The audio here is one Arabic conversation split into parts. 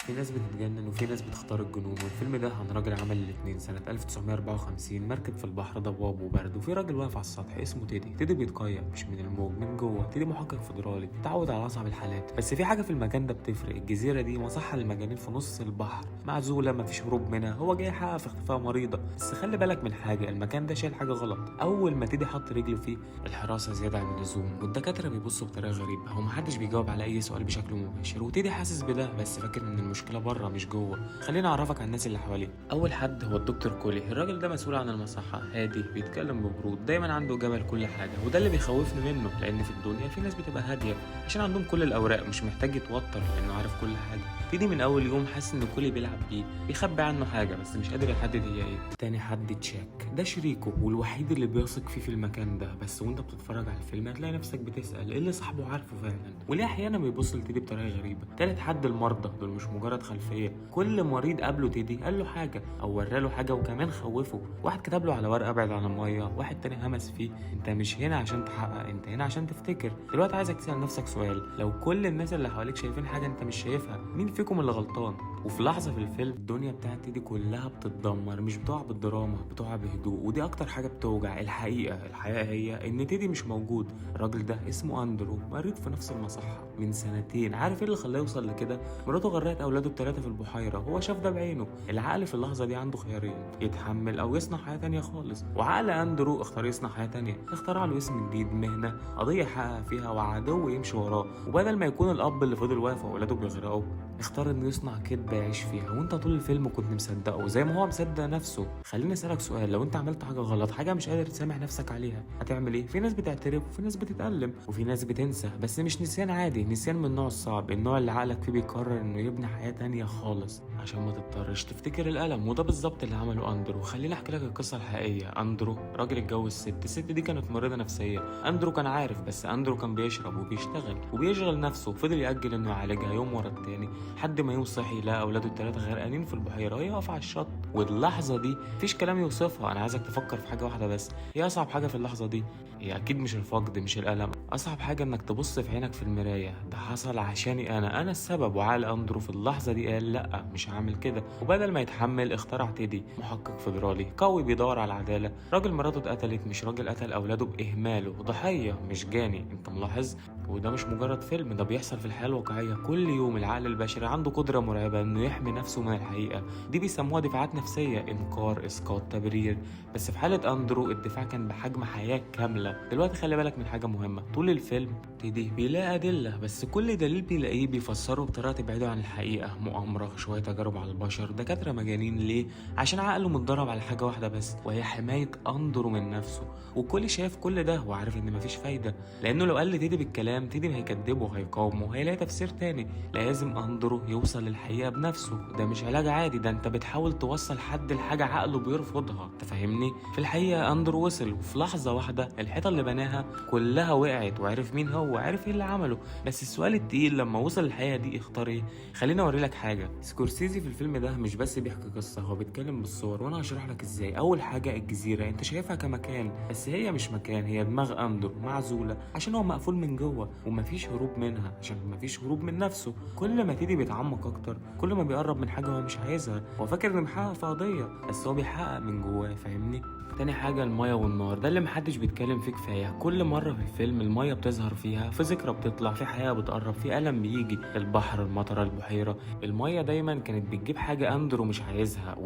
في ناس بتتجنن وفي ناس بتختار الجنون، والفيلم ده عن راجل عمل الاتنين سنة 1954. مركب في البحر ضباب وبرد، وفي راجل واقف على السطح اسمه تيدي. تيدي بيتقيأ مش من الموج، من جوه. تيدي محقق فيدرالي اتعود على أصعب الحالات، بس في حاجة في المكان ده بتفرق. الجزيرة دي مصحة للمجانين في نص البحر، معزولة مفيش هروب منها. هو جاي يحقق في اختفاء مريضة، بس خلي بالك من حاجة، المكان ده شايل حاجة غلط. أول ما تيدي حط رجله فيه، الحراسة زيادة عن اللزوم، والدكاترة بيبصوا بطريقة غريبة، ومحدش بيجاوب على أي سؤال بشكل مباشر. وتيدي حاسس بده، بس فاكر إن المشكلة بره مش جوه. خليني اعرفك على الناس اللي حواليه. اول حد هو الدكتور كولي. الراجل ده مسؤول عن المصحه، هادي، بيتكلم ببرود، دايما عنده اجابه لكل حاجه، وده اللي بيخوفني منه، لان في الدنيا في ناس بتبقى هاديه عشان عندهم كل الاوراق، مش محتاج يتوتر لانه عارف كل حاجه. تيجي من اول يوم حاسس ان كولي بيلعب بيه، بيخبي عنه حاجه بس مش قادر يحدد هي ايه. تاني حد تشاك، ده شريكه والوحيد اللي بيثق فيه في المكان ده، بس وانت بتتفرج على الفيلم هتلاقي نفسك بتسال ايه اللي صاحبه عارفه فعلا، وليه احيانا بيبص لتيدي بطريقه غريبه. تالت حد المرضى، دول مش مجرد خلفيه، كل مريض قابله تيدي قال له حاجه او وراله حاجه وكمان خوفه. واحد كتب له على ورقه ابعد عن الميه، واحد تاني همس فيه انت مش هنا عشان تحقق، انت هنا عشان تفتكر. دلوقتي عايزك تسال نفسك سؤال، لو كل الناس اللي حواليك شايفين حاجه انت مش شايفها، مين فيكم اللي غلطان؟ وفي لحظه في الفيلم الدنيا بتاعت تيدي كلها بتتدمر، مش بتقع بالدراما، بتقع بهدوء، ودي اكتر حاجه بتوجع. الحقيقه هي ان تيدي مش موجود. الراجل ده اسمه اندرو، مريض في نفس المصحه من سنتين. عارف ايه اللي خلاه يوصل لكده؟ مراته غرقت اولاده الثلاثه في البحيره، هو شاف ده بعينه. العقل في اللحظه دي عنده خيارين، يتحمل او يصنع حياه تانية خالص. وعقل اندرو اختار يصنع حياه تانية، اخترع له اسم جديد، مهنه، قضيه يحقق فيها، وعدو يمشي وراه. وبدل ما يكون الاب اللي فضل واقف واولاده بيغرقوا، اختار انه يصنع كدبه يعيش فيها. وانت طول الفيلم كنت مصدقه زي ما هو مصدق نفسه. خليني اسالك سؤال، لو انت عملت حاجه غلط، حاجه مش قادر تسامح نفسك عليها، هتعمل ايه؟ في ناس بتعترف، وفي ناس بتتألم، وفي ناس بتنسى، بس مش نسيان عادي، نسيان من النوع الصعب، النوع اللي عقلك فيه بيقرر انه يبني حياه تانية خالص عشان ما تضطرش تفتكر الألم. وده بالظبط اللي عمله أندرو. خليني أحكي لك القصة الحقيقية. أندرو راجل اتجوز الست دي كانت مريضة نفسية. أندرو كان عارف، بس أندرو كان بيشرب وبيشتغل وبيشغل نفسه، فضل يأجل إنه يعالجها يوم ورا التاني، لحد ما يوم صحي لقى أولاده التلاتة غرقانين في البحيرة، يقف على الشط. واللحظة دي مفيش كلام يوصفها. أنا عايزك تفكر في حاجة واحدة بس، هي أصعب حاجة في اللحظة دي هي أكيد مش الفقد، مش الألم. أصعب حاجة إنك تبص في عينك في المراية، ده حصل عشاني أنا السبب. وعقل أندرو في اللحظة دي قال لأ، مش هعمل كده. وبدل ما يتحمل اخترع تيدي، محقق فيدرالي قوي بيدور على العدالة. راجل مراته اتقتلت، مش راجل قتل أولاده بإهماله، ضحية مش جاني. أنت ملاحظ؟ وده مش مجرد فيلم، ده بيحصل في الحياة الواقعية كل يوم. العقل البشري عنده قدرة مرعبة إنه يحمي نفسه من الحقيقة. دي بيسموها دفاعات نفسية، إنكار، إسقاط، تبرير. بس في حالة أندرو الدفاع كان بحجم حياة كاملة. دلوقتي خلي بالك من حاجة مهمة، طول الفيلم تيدي بيلاقي أدلة، بس كل دليل بيلاقيه بيفسره بطريقة تبعده عن الحقيقة. مؤامرة، شوية تجارب على البشر، دكاترة مجانين. ليه؟ عشان عقله متدرب على حاجة واحدة بس، وهي حماية أندرو من نفسه. وكل شايف كل ده وعارف إن مفيش فايدة، لأنه لو قال لتيدي بالكلام تيدي هيكدبه، هيقاومه، هيلاقي تفسير تاني. لازم أندرو يوصل للحقيقة بنفسه. ده مش علاج عادي، ده أنت بتحاول توصل حد لحاجة عقله بيرفضها. تفهمني؟ في الحقيقة أندرو وصل، وفي لحظة واحدة الحيطة اللي بناها كلها وقعت، وعرف مين هو، عرف ايه اللي عمله. بس السؤال التقيل، لما وصل الحقيقة دي اختار ايه؟ خليني اوري لك حاجة. سكورسيزي في الفيلم ده مش بس بيحكي قصة، هو بيتكلم بالصور، وانا هشرح لك ازاي. اول حاجة الجزيرة، انت شايفها كمكان، بس هي مش مكان، هي دماغ أندرو معزولة عشان هو مقفول من جوه، ومفيش هروب منها عشان مفيش هروب من نفسه. كل ما تيدي بيتعمق اكتر، كل ما بيقرب من حاجة هو مش عايزها. هو فاكر انه بيحقق في قضية، بس هو بيحقق من جواه. فاهمني؟ تاني حاجة المية والنار، ده اللي محدش بيتكلم فيه كفاية. كل مرة في الفيلم المية بتظهر فيها، في ذكرى بتطلع، في حياة بتقرب، في ألم بيجي. البحر، المطرة، البحيرة. المية دايما كانت بتجيب حاجة أندرو مش عايزها.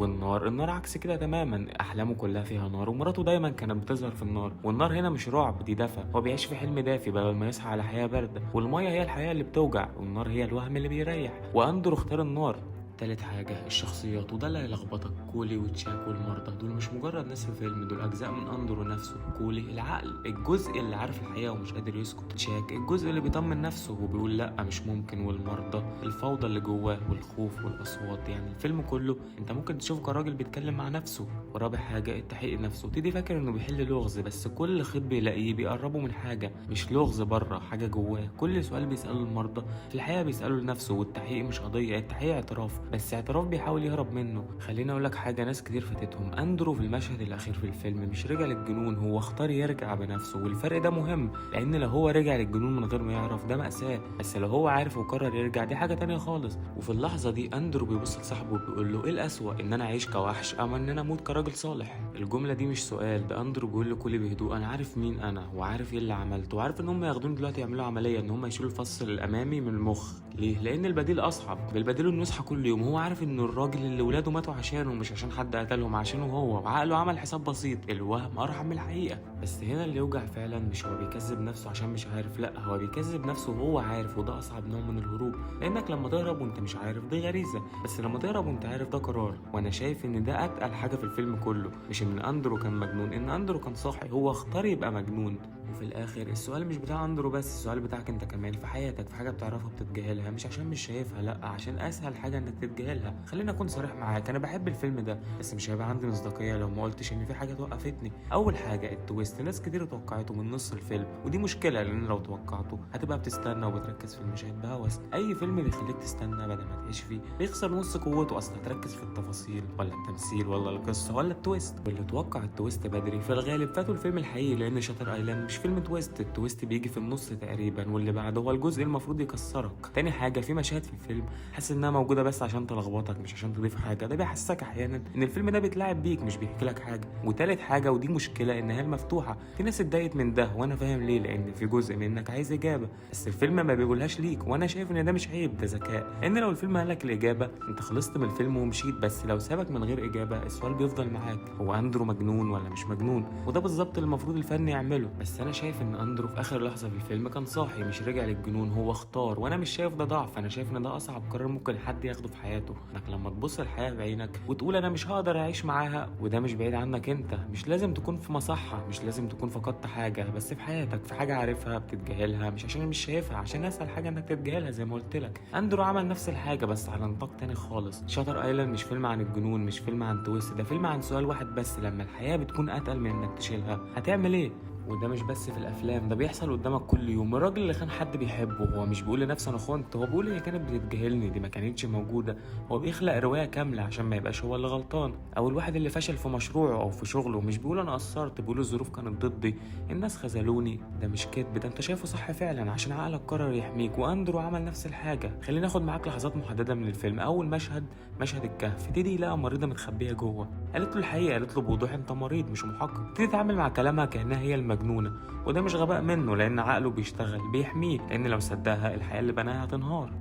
النار عكس كده تماما، أحلامه كلها فيها نار، ومراته دايما كانت بتظهر في النار. والنار هنا مش رعب، دي دفى، هو بيعيش في حلم دافي بدل ما يصحى على حياة باردة. والمية هي الحياة اللي بتوجع، والنار هي الوهم اللي بيريح، وأندرو اختار النار. تالت حاجة الشخصيات، وده اللي هيلخبطك. كولي وتشاك والمرضى دول مش مجرد ناس في فيلم، دول أجزاء من أندرو نفسه. كولي العقل، الجزء اللي عارف الحقيقة ومش قادر يسكت. تشاك الجزء اللي بيطمن نفسه وبيقول لأ مش ممكن. والمرضى الفوضى اللي جواه والخوف والأصوات. يعني الفيلم كله أنت ممكن تشوفه كراجل بيتكلم مع نفسه. ورابع حاجة التحقيق نفسه، تيدي فاكر إنه بيحل لغز، بس كل خيط بيلاقيه بيقربه من حاجة، مش لغز بره، حاجة جواه. كل سؤال بيسأله المرضى في الحقيقة بيسأله لنفسه. والتحقيق مش قضية، التحقيق اعتراف. بس اعتراف بيحاول يهرب منه. خليني اقول لك حاجه، ناس كتير فاتتهم. اندرو في المشهد الاخير في الفيلم مش رجع للجنون، هو اختار يرجع بنفسه، والفرق ده مهم، لان لو هو رجع للجنون من غير ما يعرف ده مأساة، بس لو هو عارف وقرر يرجع دي حاجه تانية خالص. وفي اللحظه دي اندرو بيبص لصاحبه وبيقول له ايه الأسوأ، ان انا اعيش كوحش ام ان انا اموت كراجل صالح؟ الجمله دي مش سؤال، ده اندرو بيقول لكل بهدوء انا عارف مين انا، وعارف ايه اللي عملته، وعارف ان هم ياخدوني دلوقتي يعملوا عمليه ان هم يشيلوا الفص الامامي من المخ. ليه؟ لان البديل اصعب، بالبديل انه يصحى كل يوم هو عارف ان الراجل اللي ولاده ماتوا عشانه، مش عشان حد قتلهم، عشانه هو، وعقله عمل حساب بسيط، الوهم ارحم من الحقيقه. بس هنا اللي يوجع فعلا مش هو بيكذب نفسه عشان مش عارف، لا هو بيكذب نفسه وهو عارف، وده اصعب نوع من الهروب، لانك لما تهرب وانت مش عارف دي غريزه، بس لما تهرب وانت عارف ده قرار. وانا شايف ان ده اتقل حاجه في الفيلم كله، مش ان اندرو كان مجنون، ان اندرو كان صاحي، هو اختار يبقى مجنون. وفي الاخر السؤال مش بتاع اندرو بس، السؤال بتاعك انت كمان في حياتك، في حاجه بتعرفها بتتجاهلها، مش عشان مش شايفها، لا عشان اسهل حاجه انك تتجاهلها. خليني اكون صريح معاك، انا بحب الفيلم ده، بس مش هيبقى عندي مصداقيه لو ما قلتش ان في حاجه توقفتني. اول حاجه التويست، ناس كتير توقعته من نص الفيلم، ودي مشكله، لان لو توقعته هتبقى بتستنى وبتركز في المشاهد بهوس. اي فيلم بيخليك تستنى بدل ما تعيش فيه بيخسر نص قوته، اصلا هتركز في التفاصيل ولا التمثيل ولا القصه ولا التويست، واللي توقع التويست بدري في الغالب فاتوا الفيلم الحقيقي، لان شاتر ايلاند مش فيلم تويست، التويست بيجي في النص تقريبا، واللي بعده هو الجزء المفروض يكسرك. تاني حاجه، في مشاهد في الفيلم حاسس انها موجوده بس عشان تلخبطك مش عشان تضيف حاجه، ده بيحسسك احيانا ان الفيلم ده بيتلاعب بيك مش بيحكي لك حاجه. وتالت حاجه ودي مشكله، النهايه المفتوحه، في ناس اتضايقت من ده وانا فاهم ليه، لان في جزء منك عايز اجابه بس الفيلم ما بيقولهاش ليك، وانا شايف ان ده مش عيب، ده ذكاء، لان لو الفيلم قال لك الاجابه انت خلصت من الفيلم ومشيت، بس لو سابك من غير اجابه السؤال بيفضل معاك، هو اندرو مجنون ولا مش مجنون؟ وده بالظبط اللي المفروض الفن يعمله. بس انا شايف ان اندرو في اخر لحظه في الفيلم كان صاحي، مش رجع للجنون، هو اختار، وانا مش شايف ده ضعف، انا شايف ان ده اصعب قرار ممكن حد ياخده في حياته، انك لما تبص الحياه بعينك وتقول انا مش هقدر اعيش معاها، وده مش بعيد عنك انت، مش لازم تكون في مصحه، مش لازم تكون فقدت حاجه، بس في حياتك في حاجه عارفها بتتجاهلها، مش عشان مش شايفها، عشان اسهل حاجه انك تتجاهلها زي ما قلت لك. اندرو عمل نفس الحاجه بس على نطاق تاني خالص. شاتر ايلاند مش فيلم عن الجنون، مش فيلم عن تويست، ده فيلم عن سؤال واحد بس، لما الحياه بتكون اتقل من انك تشيلها هتعمل ايه؟ وده مش بس في الافلام، ده بيحصل قدامك كل يوم. الراجل اللي خان حد بيحبه هو مش بيقول لنفسه انا خنت، هو بيقول هي كانت بتتجاهلني، دي ما كانتش موجوده، هو بيخلق روايه كامله عشان ما يبقاش هو اللي غلطان. او الواحد اللي فشل في مشروعه او في شغله مش بيقول انا قصرت، بيقول الظروف كانت ضدي، الناس خذلوني، ده مش كذب، ده انت شايفه صح فعلا عشان عقلك قرر يحميك. واندرو عمل نفس الحاجه. خلينا ناخد معاك لحظات محدده من الفيلم. اول مشهد، مشهد الكهف، تيدي لقى مريضه متخبيه جوه، قالت له الحقيقه، قالت له بوضوح انت مريض مش محقق، تيدي تتعامل مع كلامها كانها هي المجنونه، وده مش غباء منه لان عقله بيشتغل بيحميه، لان لو صدقها الحياه اللي بناها هتنهار.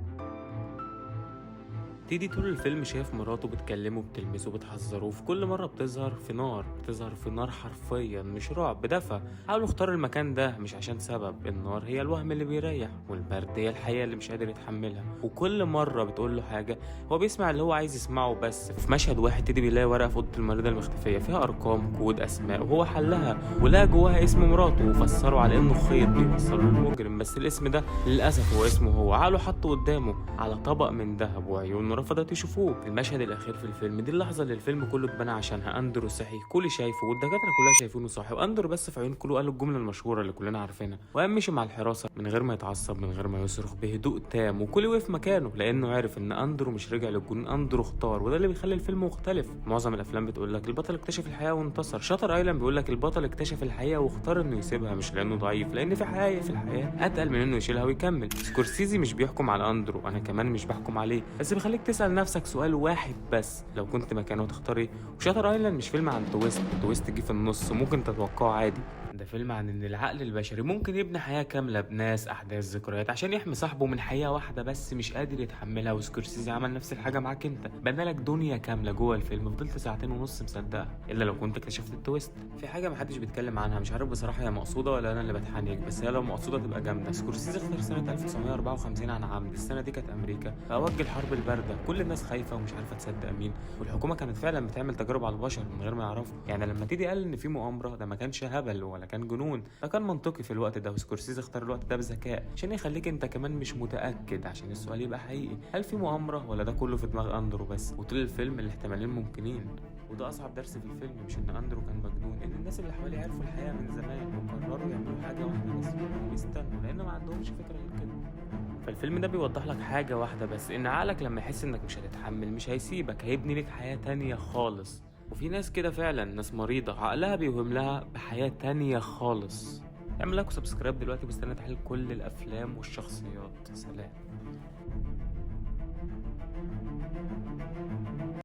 تيدي طول الفيلم شايف مراته بتكلمه بتلمسه بتحذره، وفي كل مرة بتظهر في نار، بتظهر في نار حرفيا مش رعب، دفى. حاولوا اختار المكان ده مش عشان سبب، النار هي الوهم اللي بيريح، والبرد هي الحياة اللي مش قادر يتحملها، وكل مرة بتقول له حاجة هو بيسمع اللي هو عايز يسمعه. بس في مشهد واحد تيدي بيلاقي ورقة في أوضة المريضة المختفية فيها أرقام كود أسماء، وهو حلها ولقى جواها اسم مراته، وفسره على إنه خيط بيوصله للمجرم، بس الاسم ده للأسف هو اسمه هو. عقله حطه قدامه على طبق من ذهب وعيون رفضت يشوفوه. في المشهد الاخير في الفيلم دي اللحظه اللي الفيلم كله اتبنى عشانها، اندرو صحي، كل شايفه والدكاتره كلها شايفينه صاحي، واندرو بس في عيون كله قال الجمله المشهوره اللي كلنا عارفينها، وقام مشي مع الحراسه من غير ما يتعصب من غير ما يصرخ، بهدوء تام، وكل وقف مكانه لانه عارف ان اندرو مش رجع للجنون، اندرو اختار، وده اللي بيخلي الفيلم مختلف. معظم الافلام بتقول لك البطل اكتشف الحقيقه وانتصر، شاتر ايلاند بيقول لك البطل اكتشف الحقيقه واختار انه يسيبها، مش لانه ضعيف، لان في حقائق في الحياه اتقل من انه يشيلها ويكمل. سكورسيزي مش بيحكم على اندرو، انا كمان مش بحكم عليه، بس بيخليك تسال نفسك سؤال واحد بس، لو كنت مكانه تختار ايه؟ وشاتر ايلاند مش فيلم عن تويست، التويست جه في النص ممكن تتوقعه عادي، ده فيلم عن ان العقل البشري ممكن يبني حياه كامله بناس احداث ذكريات عشان يحمي صاحبه من حقيقه واحده بس مش قادر يتحملها. وسكورسيزي عمل نفس الحاجه معاك انت، بنى لك دنيا كامله جوه الفيلم، فضلت ساعتين ونص مصدقها الا لو كنت اكتشفت التويست. في حاجه محدش بيتكلم عنها، مش عارف بصراحه هي مقصوده ولا انا اللي بتحنك، بس هي لو مقصوده تبقى جامده. سكورسيزي اختار سنه 1954 عن عمد، السنه دي كانت امريكا في اوج الحرب البارده، كل الناس خايفه ومش عارفه تصدق مين، والحكومه كانت فعلا بتعمل تجارب على البشر من غير ما يعرفوا. يعني لما تيدي قال ان في مؤامره ده ما كانش هبل ولا كان جنون، ده كان منطقي في الوقت ده، وسكورسيزي اختار الوقت ده بذكاء عشان يخليك انت كمان مش متاكد، عشان السؤال يبقى حقيقي، هل في مؤامره ولا ده كله في دماغ اندرو بس؟ وطول الفيلم الاحتمالين ممكنين، وده اصعب درس في الفيلم، مش ان اندرو كان مجنون، ان الناس اللي حواليه عرفوا الحقيقه من زمان وقرروا يعملوا حاجه واحده بس، ويستنوا لان ما عندهمش فكره غير كده. فالفيلم ده بيوضح لك حاجة واحدة بس، إن عقلك لما يحس إنك مش هتتحمل مش هيسيبك، هيبني لك حياة تانية خالص. وفي ناس كده فعلا، ناس مريضة عقلها بيوهم لها بحياة تانية خالص. اعمل لايك وسبسكرايب دلوقتي، بستنى تحليل كل الأفلام والشخصيات. سلام.